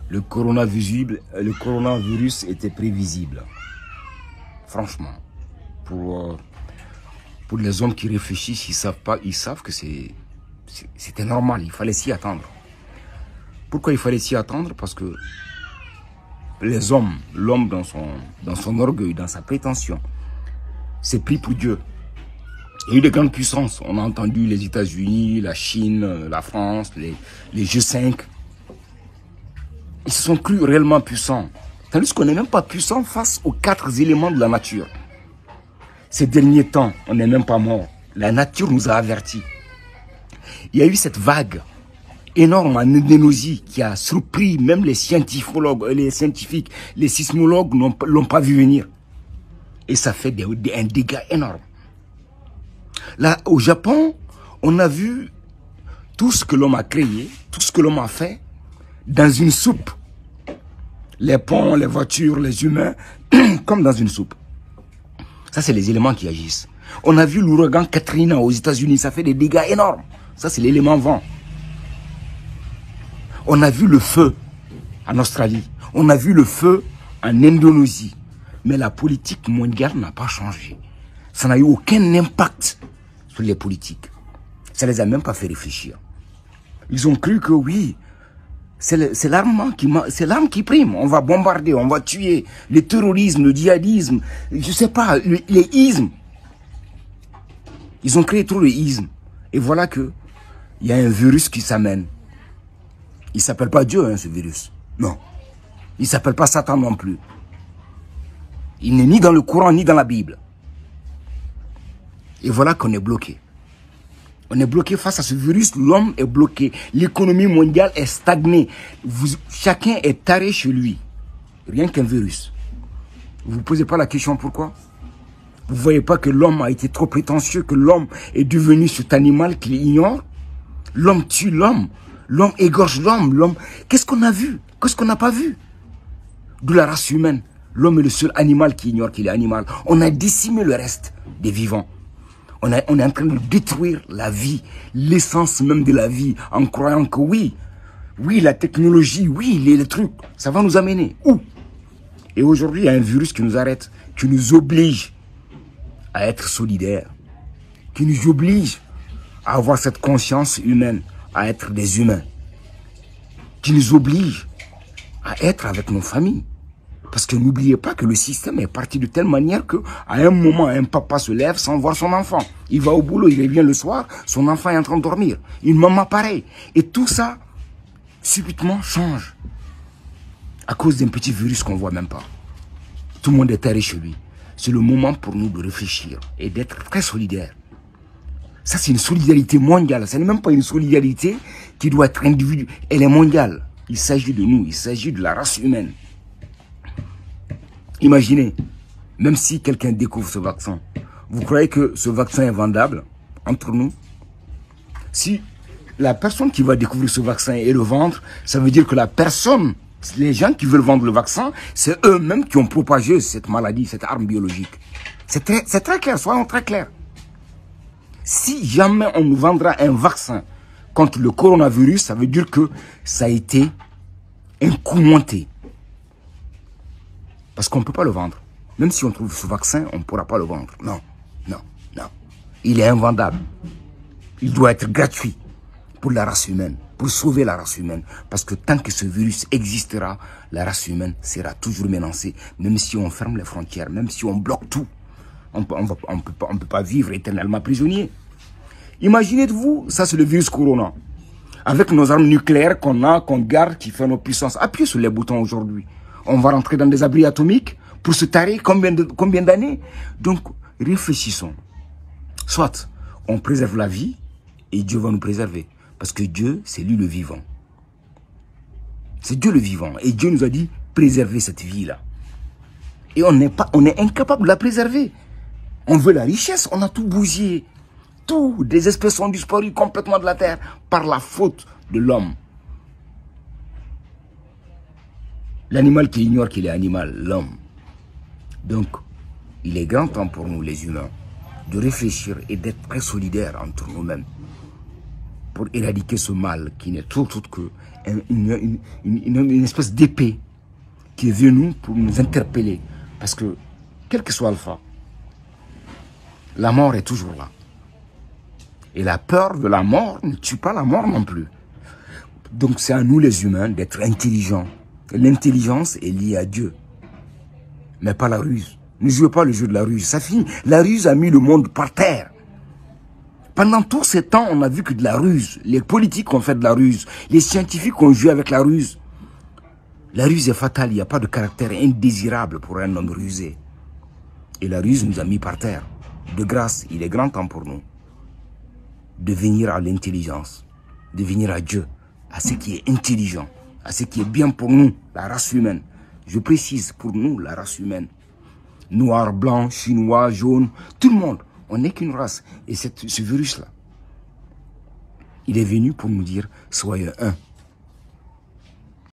le coronavirus était prévisible. Franchement, pour les hommes qui réfléchissent, ils savent que c'était normal, il fallait s'y attendre. Pourquoi il fallait s'y attendre? Parce que les hommes, l'homme dans son orgueil, dans sa prétention, s'est pris pour Dieu. Il y a eu des grandes puissances. On a entendu les États-Unis, la Chine, la France, les G5. Ils se sont crus réellement puissants. Tandis qu'on n'est même pas puissant face aux 4 éléments de la nature. Ces derniers temps, on n'est même pas mort. La nature nous a avertis. Il y a eu cette vague énorme en Indonésie qui a surpris même les scientifiques, les sismologues l'ont pas vu venir. Et ça fait un dégât énorme. Là, au Japon, on a vu tout ce que l'homme a créé, tout ce que l'homme a fait dans une soupe. Les ponts, les voitures, les humains, comme dans une soupe. Ça, c'est les éléments qui agissent. On a vu l'ouragan Katrina aux États-Unis, ça fait des dégâts énormes. Ça, c'est l'élément vent. On a vu le feu en Australie. On a vu le feu en Indonésie. Mais la politique mondiale n'a pas changé. Ça n'a eu aucun impact sur les politiques. Ça ne les a même pas fait réfléchir. Ils ont cru que oui, c'est l'arme qui prime. On va bombarder, on va tuer. Le terrorisme, le djihadisme, je ne sais pas, les ismes. Ils ont créé trop de ismes. Et voilà que il y a un virus qui s'amène. Il ne s'appelle pas Dieu, hein, ce virus. Non. Il ne s'appelle pas Satan non plus. Il n'est ni dans le Coran, ni dans la Bible. Et voilà qu'on est bloqué. On est bloqué face à ce virus, l'homme est bloqué. L'économie mondiale est stagnée. Chacun est taré chez lui. Rien qu'un virus. Vous ne vous posez pas la question pourquoi? Vous ne voyez pas que l'homme a été trop prétentieux, que l'homme est devenu cet animal qu'il ignore? L'homme tue l'homme. L'homme égorge l'homme. Qu'est-ce qu'on a vu? Qu'est-ce qu'on n'a pas vu? De la race humaine. L'homme est le seul animal qui ignore qu'il est animal. On a décimé le reste des vivants. On est en train de détruire la vie, l'essence même de la vie, en croyant que oui, la technologie, oui, les trucs, ça va nous amener. Où? Et aujourd'hui, il y a un virus qui nous arrête, qui nous oblige à être solidaires, qui nous oblige à avoir cette conscience humaine, à être des humains, qui nous oblige à être avec nos familles. Parce que n'oubliez pas que le système est parti de telle manière qu'à un moment, un papa se lève sans voir son enfant. Il va au boulot, il revient le soir, son enfant est en train de dormir. Une maman pareil. Et tout ça, subitement, change. À cause d'un petit virus qu'on ne voit même pas. Tout le monde est taré chez lui. C'est le moment pour nous de réfléchir et d'être très solidaires. Ça, c'est une solidarité mondiale. Ce n'est même pas une solidarité qui doit être individuelle. Elle est mondiale. Il s'agit de nous, il s'agit de la race humaine. Imaginez, même si quelqu'un découvre ce vaccin, vous croyez que ce vaccin est vendable entre nous? Si la personne qui va découvrir ce vaccin et le vendre, ça veut dire que la personne, les gens qui veulent vendre le vaccin, c'est eux-mêmes qui ont propagé cette maladie, cette arme biologique. C'est très clair, soyons très clairs. Si jamais on nous vendra un vaccin contre le coronavirus, ça veut dire que ça a été un coup monté. Parce qu'on ne peut pas le vendre. Même si on trouve ce vaccin, on ne pourra pas le vendre. Non. Il est invendable. Il doit être gratuit pour la race humaine, pour sauver la race humaine. Parce que tant que ce virus existera, la race humaine sera toujours menacée. Même si on ferme les frontières, même si on bloque tout, on ne peut pas vivre éternellement prisonnier. Imaginez-vous, ça c'est le virus corona. Avec nos armes nucléaires qu'on garde, qui fait nos puissances. Appuyez sur les boutons aujourd'hui. On va rentrer dans des abris atomiques pour se tarer combien d'années? Donc, réfléchissons. Soit, on préserve la vie et Dieu va nous préserver. Parce que Dieu, c'est lui le vivant. C'est Dieu le vivant. Et Dieu nous a dit, préservez cette vie-là. Et on est incapable de la préserver. On veut la richesse, on a tout bougé. Tout, des espèces ont disparu complètement de la terre par la faute de l'homme. L'animal qui ignore qu'il est animal, l'homme. Donc, il est grand temps pour nous, les humains, de réfléchir et d'être très solidaires entre nous-mêmes. pour éradiquer ce mal qui n'est autre que une espèce d'épée qui est venue pour nous interpeller. Parce que, quel que soit Alpha, la mort est toujours là. Et la peur de la mort ne tue pas la mort non plus. Donc c'est à nous les humains d'être intelligents. L'intelligence est liée à Dieu, mais pas la ruse. Ne jouez pas le jeu de la ruse, ça finit. La ruse a mis le monde par terre. Pendant tous ces temps, on a vu que de la ruse. Les politiques ont fait de la ruse. Les scientifiques ont joué avec la ruse. La ruse est fatale, il n'y a pas de caractère indésirable pour un homme rusé. Et la ruse nous a mis par terre. De grâce, il est grand temps pour nous de venir à l'intelligence, de venir à Dieu, à ce qui est intelligent, à ce qui est bien pour nous, la race humaine. Je précise, pour nous, la race humaine. Noir, blanc, chinois, jaune, tout le monde. On n'est qu'une race. Et ce virus-là, il est venu pour nous dire, soyez un.